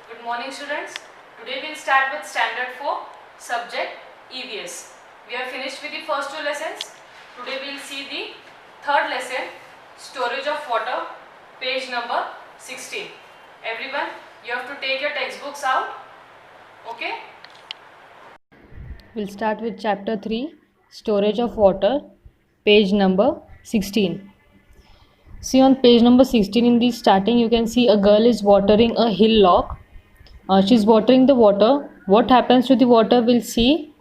Good morning students. Today we will start with standard 4 subject EVS. We have finished with the first two lessons. Today we will see the third lesson, storage of water, page number 16. Everyone, you have to take your textbooks out. Okay? We'll start with chapter 3, storage of water, page number 16. See on page number 16 in the starting you can see a girl is watering a hillock. She's watering the water. What happens to the water we'll see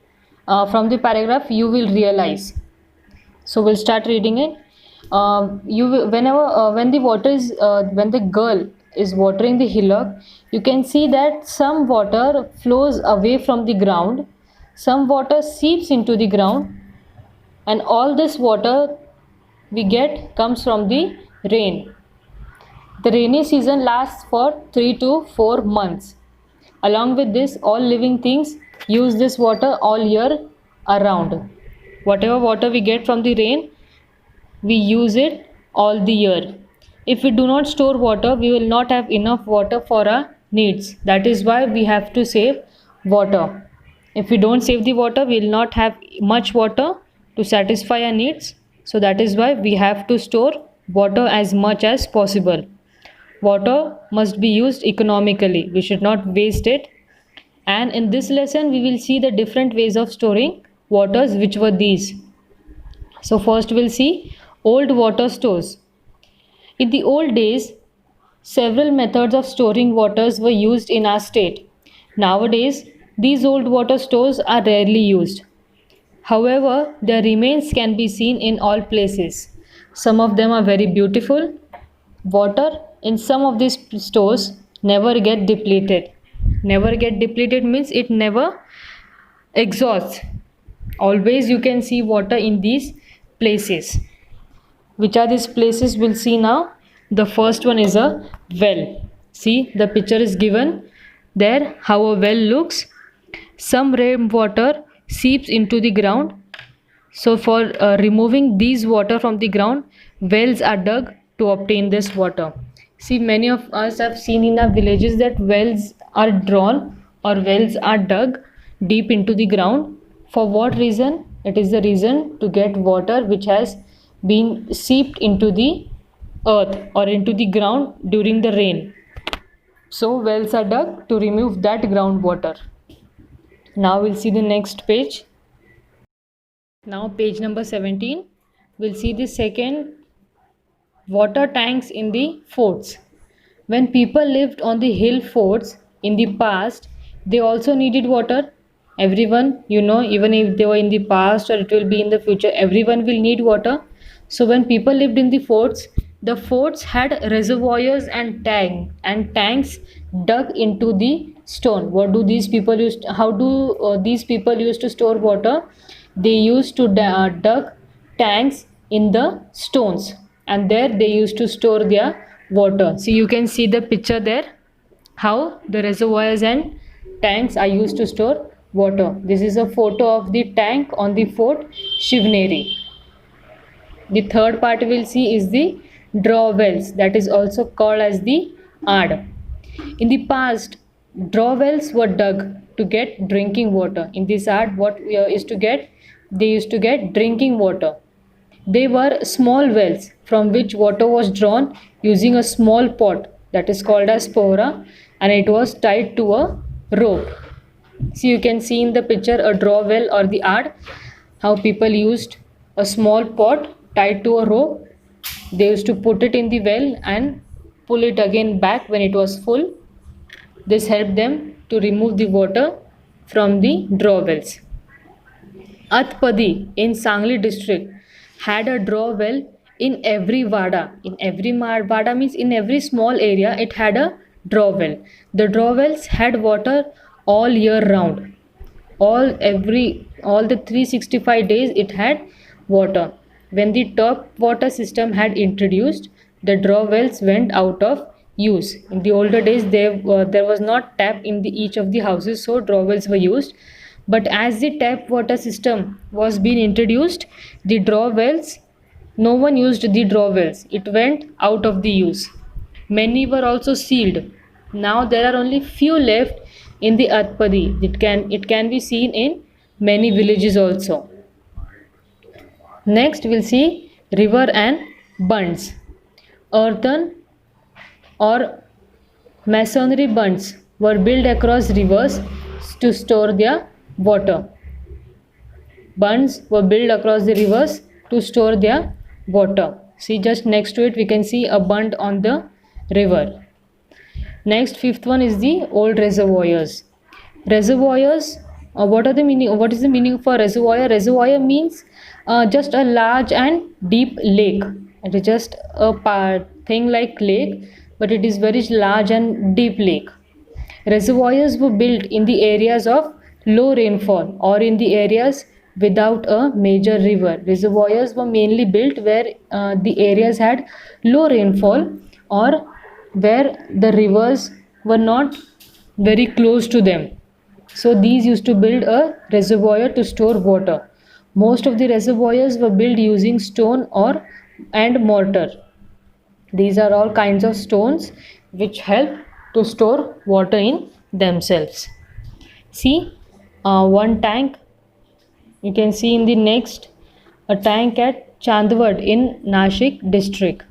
from the paragraph you will realize. So we'll start reading it. When the girl is watering the hillock, you can see that some water flows away from the ground, some water seeps into the ground, and all this water we get comes from the rain. The rainy season lasts for 3 to 4 months. Along with this, all living things use this water all year around. Whatever water we get from the rain, we use it all the year. If we do not store water, we will not have enough water for our needs. That is why we have to save water. If we don't save the water, we will not have much water to satisfy our needs. So that is why we have to store water as much as possible. Water must be used economically. We should not waste it. And in this lesson, we will see the different ways of storing waters, which were these. So first we'll see old water stores. In the old days, several methods of storing waters were used in our state. Nowadays, these old water stores are rarely used. However, their remains can be seen in all places. Some of them are very beautiful. Water in some of these stores never get depleted. Never get depleted means it never exhausts. Always you can see water in these places. Which are these places we'll see now? The first one is a well. See, the picture is given there how a well looks. Some rainwater seeps into the ground. So for removing these water from the ground, wells are dug to obtain this water. See, many of us have seen in our villages that wells are drawn or wells are dug deep into the ground. For what reason? It is the reason to get water which has been seeped into the earth or into the ground during the rain. So wells are dug to remove that groundwater. Now we'll see the next page. Now page number 17. We'll see the second, water tanks in the forts. When people lived on the hill forts in the past, they also needed water. Everyone, even if they were in the past or it will be in the future, everyone will need water. So when people lived in the forts had reservoirs and tanks dug into the stone. What do these people use? How do these people used to store water? They used to dug tanks in the stones, and there they used to store their water. So you can see the picture there how the reservoirs and tanks are used to store water. This is a photo of the tank on the fort Shivneri. The third part we'll see is the draw wells, that is also called as the Aad. In the past, draw wells were dug to get drinking water. In this Aad, what is to get? They used to get drinking water. They were small wells from which water was drawn using a small pot that is called as pohra, and it was tied to a rope. So you can see in the picture a draw well or the Aad how people used a small pot tied to a rope. They used to put it in the well and pull it again back when it was full. This helped them to remove the water from the draw wells. Atpadi in Sangli district had a draw well in every vada. In every vada means in every small area it had a draw well. The draw wells had water all year round. All the 365 days it had water. When the tap water system had introduced, the draw wells went out of use. In the older days there was not tap in each of the houses, so draw wells were used. But as the tap water system was being introduced, the draw wells, no one used the draw wells. It went out of the use. Many were also sealed Now there are only few left in the Atpadi. It can be seen in many villages also. Next we'll see river and bunds. Earthen or masonry bunds were built across rivers to store their water. Bunds were built across the rivers to store their water. See, just next to it we can see a bund on the river. Next, fifth one is the old reservoirs. Reservoirs, what is the meaning for reservoir? Reservoir means just a large and deep lake. It is just a thing like lake, but it is very large and deep lake. Reservoirs were built in the areas of low rainfall or in the areas without a major river. Reservoirs were mainly built where the areas had low rainfall or where the rivers were not very close to them. So these used to build a reservoir to store water. Most of the reservoirs were built using stone and mortar. These are all kinds of stones which help to store water in themselves. See, one tank you can see in the next, a tank at Chandwad in Nashik district.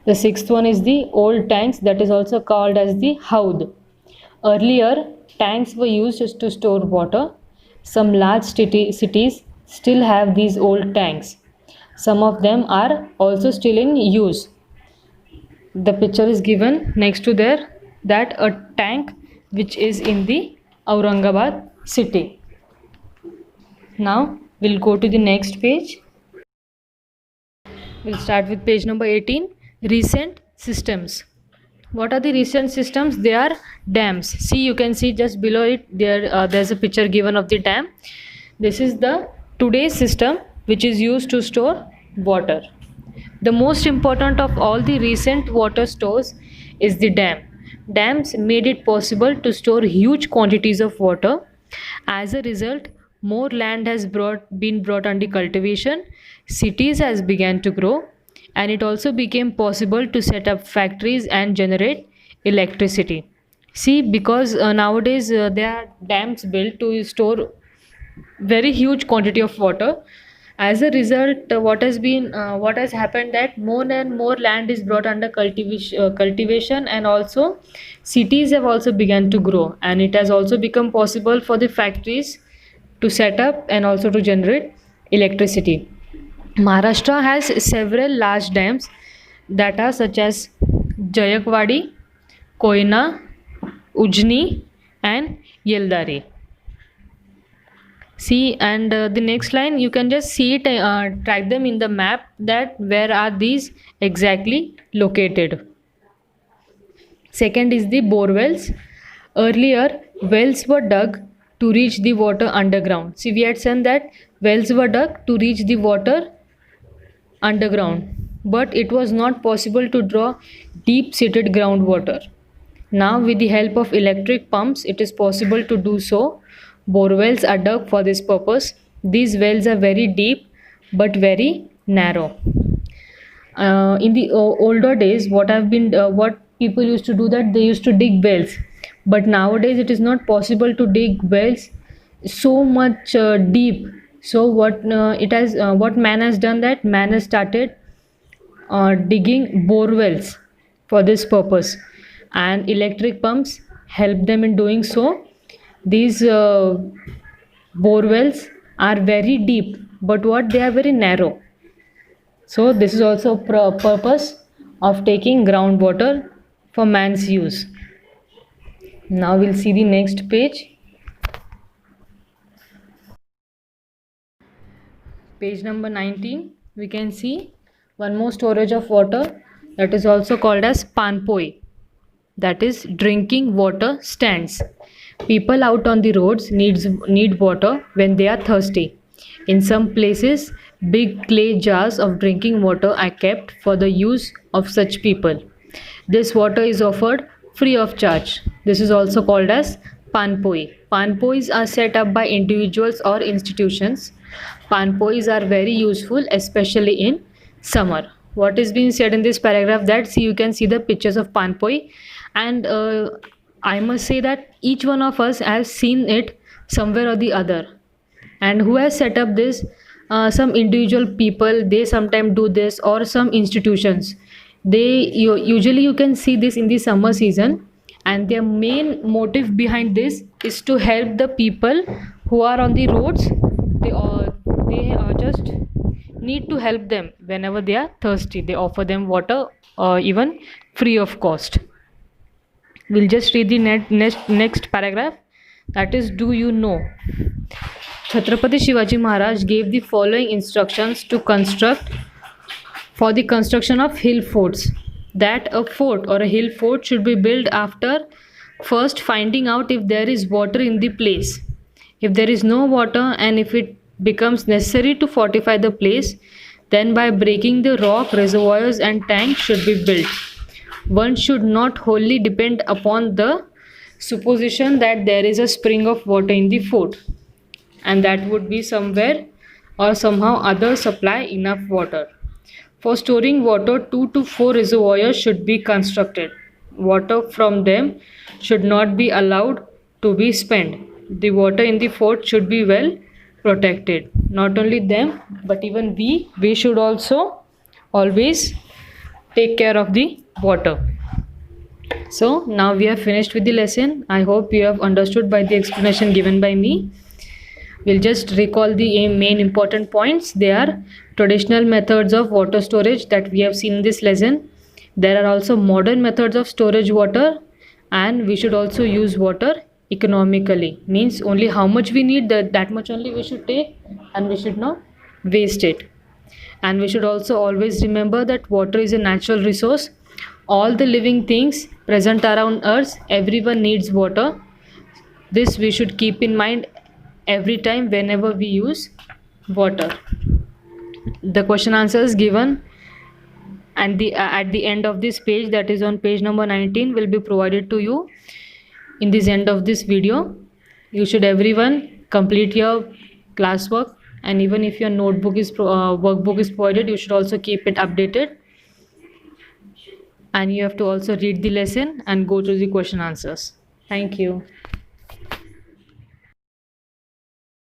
The sixth one is the old tanks, that is also called as the Haud. Earlier, tanks were used to store water. Some large cities still have these old tanks. Some of them are also still in use. The picture is given next to there, that a tank which is in the Aurangabad city. Now we'll go to the next page. We'll start with page number 18, recent systems. What are the recent systems? They are dams. See, you can see just below it there's a picture given of the dam. This is the today's system which is used to store water. The most important of all the recent water stores is the dam. Dams made it possible to store huge quantities of water. As a result, more land has been brought under cultivation, cities has began to grow, and it also became possible to set up factories and generate electricity. See, because nowadays there are dams built to store very huge quantity of water. As a result, what has happened that more and more land is brought under cultivation, and also cities have also begun to grow, and it has also become possible for the factories to set up and also to generate electricity. Maharashtra has several large dams that are such as Jayakwadi, Koyna, Ujni and Yeldari. See, and the next line you can just see it, track them in the map, that where are these exactly located. Second is the bore wells. Earlier, wells were dug to reach the water underground. See, we had said that wells were dug to reach the water underground, but it was not possible to draw deep seated groundwater. Now, with the help of electric pumps, it is possible to do so. Bore wells are dug for this purpose. These wells are very deep but very narrow. In the older days, what people used to do, that they used to dig wells, but nowadays it is not possible to dig wells so much deep. So what man has done, that man has started digging bore wells for this purpose, and electric pumps help them in doing so. These bore wells are very deep, but they are very narrow. So this is also a purpose of taking groundwater for man's use. Now we'll see the next page. Page number 19, we can see one more storage of water, that is also called as panpoi, that is drinking water stands. People out on the roads need water when they are thirsty. In some places, big clay jars of drinking water are kept for the use of such people. This water is offered free of charge. This is also called as panpoi. Panpois are set up by individuals or institutions. Panpois are very useful, especially in summer. What is being said in this paragraph, that see, you can see the pictures of panpoi, and I must say that each one of us has seen it somewhere or the other. And who has set up this? Some individual people, they sometimes do this, or some institutions. Usually you can see this in the summer season, and their main motive behind this is to help the people who are on the roads. They just need to help them whenever they are thirsty. They offer them water, even free of cost. We'll just read the next paragraph. That is, do you know? Chhatrapati Shivaji Maharaj gave the following instructions for the construction of hill forts. That a fort or a hill fort should be built after first finding out if there is water in the place. If there is no water, and if it becomes necessary to fortify the place, then by breaking the rock, reservoirs and tanks should be built. One should not wholly depend upon the supposition that there is a spring of water in the fort, and that would be somewhere or somehow other supply enough water. For storing water, 2 to 4 reservoirs should be constructed. Water from them should not be allowed to be spent. The water in the fort should be well protected. Not only them, but even we should also always take care of the water. So now we have finished with the lesson. I hope you have understood by the explanation given by me. We'll just recall the main important points. They are traditional methods of water storage that we have seen in this lesson. There are also modern methods of storage water, and we should also use water economically. Means only how much we need, that much only we should take, and we should not waste it. And we should also always remember that water is a natural resource. All the living things present around us, everyone needs water. This we should keep in mind every time whenever we use water. The question answers given and at the end of this page, that is on page number 19, will be provided to you in this end of this video. You should everyone complete your classwork, and even if your notebook is workbook is provided, you should also keep it updated, and you have to also read the lesson and go through the question answers. Thank you.